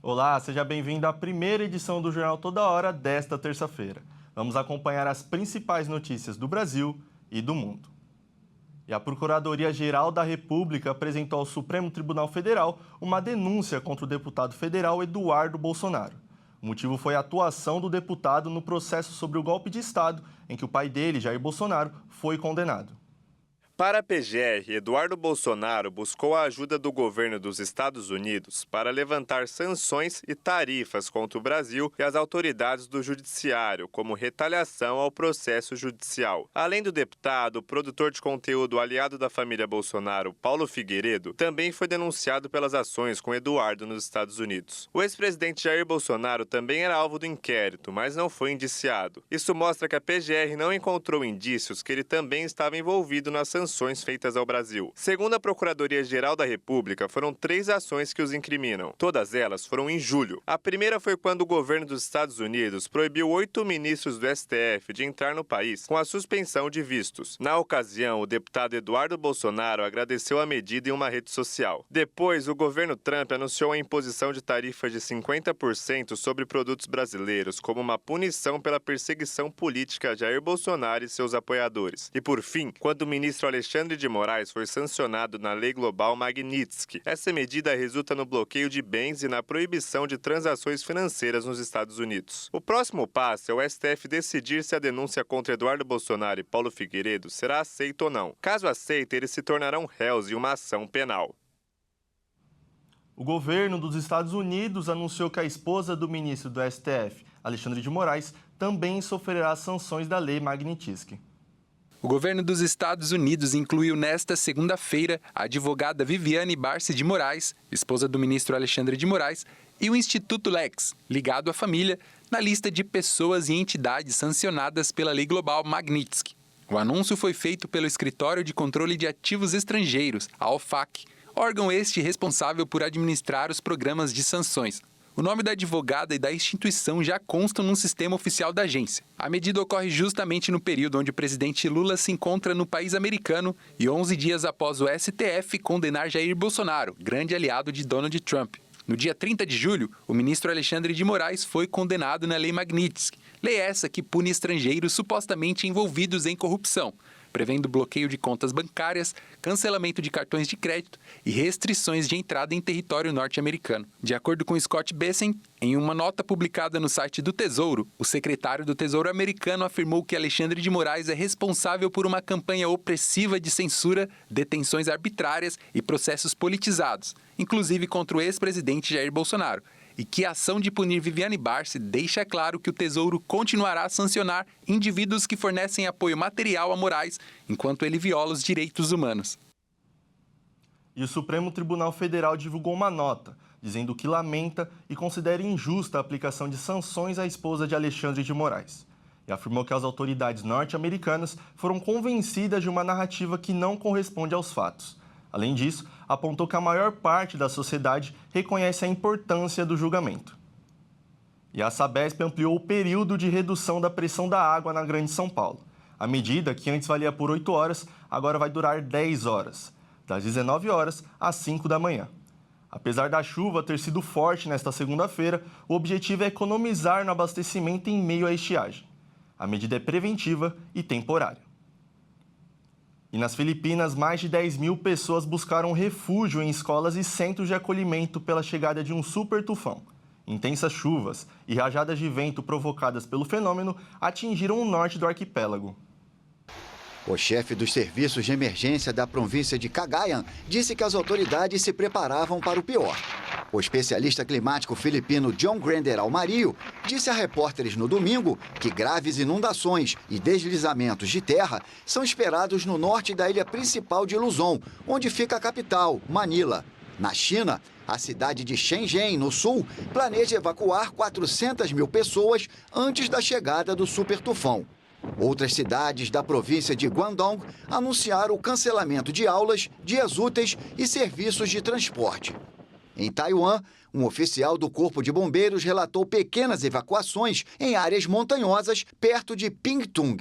Olá, seja bem-vindo à primeira edição do Jornal Toda Hora desta terça-feira. Vamos acompanhar as principais notícias do Brasil e do mundo. E a Procuradoria-Geral da República apresentou ao Supremo Tribunal Federal uma denúncia contra o deputado federal Eduardo Bolsonaro. O motivo foi a atuação do deputado no processo sobre o golpe de Estado, em que o pai dele, Jair Bolsonaro, foi condenado. Para a PGR, Eduardo Bolsonaro buscou a ajuda do governo dos Estados Unidos para levantar sanções e tarifas contra o Brasil e as autoridades do judiciário, como retaliação ao processo judicial. Além do deputado, o produtor de conteúdo aliado da família Bolsonaro, Paulo Figueiredo, também foi denunciado pelas ações com Eduardo nos Estados Unidos. O ex-presidente Jair Bolsonaro também era alvo do inquérito, mas não foi indiciado. Isso mostra que a PGR não encontrou indícios que ele também estava envolvido nas sanções feitas ao Brasil. Segundo a Procuradoria-Geral da República, foram 3 ações que os incriminam. Todas elas foram em julho. A primeira foi quando o governo dos Estados Unidos proibiu 8 ministros do STF de entrar no país com a suspensão de vistos. Na ocasião, o deputado Eduardo Bolsonaro agradeceu a medida em uma rede social. Depois, o governo Trump anunciou a imposição de tarifas de 50% sobre produtos brasileiros como uma punição pela perseguição política a Jair Bolsonaro e seus apoiadores. E por fim, quando o ministro Alexandre de Moraes foi sancionado na Lei Global Magnitsky. Essa medida resulta no bloqueio de bens e na proibição de transações financeiras nos Estados Unidos. O próximo passo é o STF decidir se a denúncia contra Eduardo Bolsonaro e Paulo Figueiredo será aceita ou não. Caso aceita, eles se tornarão réus em uma ação penal. O governo dos Estados Unidos anunciou que a esposa do ministro do STF, Alexandre de Moraes, também sofrerá sanções da Lei Magnitsky. O governo dos Estados Unidos incluiu nesta segunda-feira a advogada Viviane Barsi de Moraes, esposa do ministro Alexandre de Moraes, e o Instituto Lex, ligado à família, na lista de pessoas e entidades sancionadas pela Lei Global Magnitsky. O anúncio foi feito pelo Escritório de Controle de Ativos Estrangeiros, a OFAC, órgão este responsável por administrar os programas de sanções. O nome da advogada e da instituição já constam no sistema oficial da agência. A medida ocorre justamente no período onde o presidente Lula se encontra no país americano e 11 dias após o STF condenar Jair Bolsonaro, grande aliado de Donald Trump. No dia 30 de julho, o ministro Alexandre de Moraes foi condenado na Lei Magnitsky, lei essa que pune estrangeiros supostamente envolvidos em corrupção, prevendo bloqueio de contas bancárias, cancelamento de cartões de crédito e restrições de entrada em território norte-americano. De acordo com Scott Bessent, em uma nota publicada no site do Tesouro, o secretário do Tesouro americano afirmou que Alexandre de Moraes é responsável por uma campanha opressiva de censura, detenções arbitrárias e processos politizados, inclusive contra o ex-presidente Jair Bolsonaro, e que a ação de punir Viviane Barsi deixa claro que o Tesouro continuará a sancionar indivíduos que fornecem apoio material a Moraes, enquanto ele viola os direitos humanos. E o Supremo Tribunal Federal divulgou uma nota, dizendo que lamenta e considera injusta a aplicação de sanções à esposa de Alexandre de Moraes. E afirmou que as autoridades norte-americanas foram convencidas de uma narrativa que não corresponde aos fatos. Além disso, apontou que a maior parte da sociedade reconhece a importância do julgamento. E a Sabesp ampliou o período de redução da pressão da água na Grande São Paulo. A medida, que antes valia por 8 horas, agora vai durar 10 horas, das 19 horas às 5 da manhã. Apesar da chuva ter sido forte nesta segunda-feira, o objetivo é economizar no abastecimento em meio à estiagem. A medida é preventiva e temporária. E nas Filipinas, mais de 10 mil pessoas buscaram refúgio em escolas e centros de acolhimento pela chegada de um super tufão. Intensas chuvas e rajadas de vento provocadas pelo fenômeno atingiram o norte do arquipélago. O chefe dos serviços de emergência da província de Cagayan disse que as autoridades se preparavam para o pior. O especialista climático filipino John Grander Almario disse a repórteres no domingo que graves inundações e deslizamentos de terra são esperados no norte da ilha principal de Luzon, onde fica a capital, Manila. Na China, a cidade de Shenzhen, no sul, planeja evacuar 400 mil pessoas antes da chegada do super tufão. Outras cidades da província de Guangdong anunciaram o cancelamento de aulas, dias úteis e serviços de transporte. Em Taiwan, um oficial do Corpo de Bombeiros relatou pequenas evacuações em áreas montanhosas perto de Pingtung.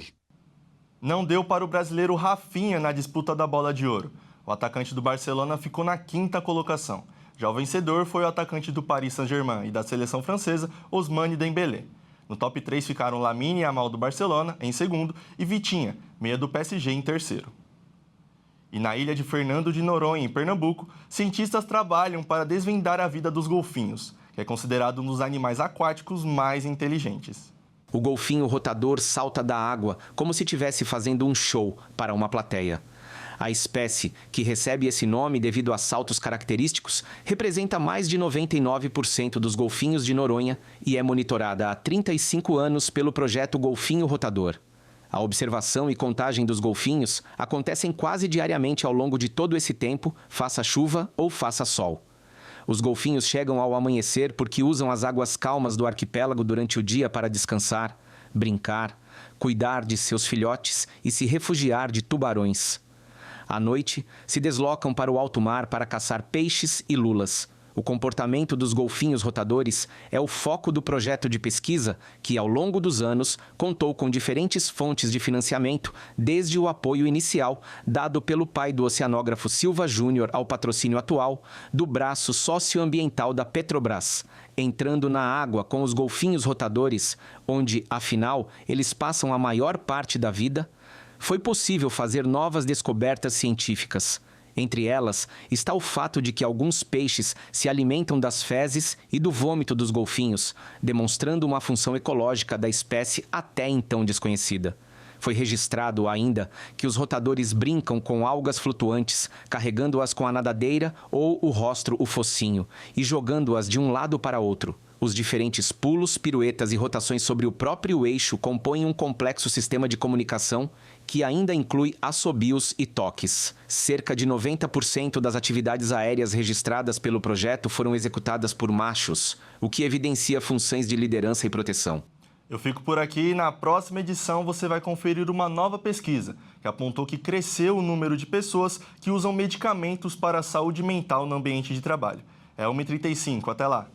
Não deu para o brasileiro Rafinha na disputa da Bola de Ouro. O atacante do Barcelona ficou na 5ª colocação. Já o vencedor foi o atacante do Paris Saint-Germain e da seleção francesa, Ousmane Dembélé. No top 3 ficaram Lamine Yamal do Barcelona, em segundo, e Vitinha, meia do PSG, em terceiro. E na ilha de Fernando de Noronha, em Pernambuco, cientistas trabalham para desvendar a vida dos golfinhos, que é considerado um dos animais aquáticos mais inteligentes. O golfinho rotador salta da água como se estivesse fazendo um show para uma plateia. A espécie, que recebe esse nome devido a saltos característicos, representa mais de 99% dos golfinhos de Noronha e é monitorada há 35 anos pelo projeto Golfinho Rotador. A observação e contagem dos golfinhos acontecem quase diariamente ao longo de todo esse tempo, faça chuva ou faça sol. Os golfinhos chegam ao amanhecer porque usam as águas calmas do arquipélago durante o dia para descansar, brincar, cuidar de seus filhotes e se refugiar de tubarões. À noite, se deslocam para o alto mar para caçar peixes e lulas. O comportamento dos golfinhos rotadores é o foco do projeto de pesquisa que, ao longo dos anos, contou com diferentes fontes de financiamento, desde o apoio inicial, dado pelo pai do oceanógrafo Silva Júnior ao patrocínio atual, do braço socioambiental da Petrobras, entrando na água com os golfinhos rotadores, onde, afinal, eles passam a maior parte da vida. Foi possível fazer novas descobertas científicas. Entre elas está o fato de que alguns peixes se alimentam das fezes e do vômito dos golfinhos, demonstrando uma função ecológica da espécie até então desconhecida. Foi registrado ainda que os rotadores brincam com algas flutuantes, carregando-as com a nadadeira ou o rostro, o focinho, e jogando-as de um lado para outro. Os diferentes pulos, piruetas e rotações sobre o próprio eixo compõem um complexo sistema de comunicação que ainda inclui assobios e toques. Cerca de 90% das atividades aéreas registradas pelo projeto foram executadas por machos, o que evidencia funções de liderança e proteção. Eu fico por aqui e na próxima edição você vai conferir uma nova pesquisa que apontou que cresceu o número de pessoas que usam medicamentos para a saúde mental no ambiente de trabalho. É 1h35, até lá!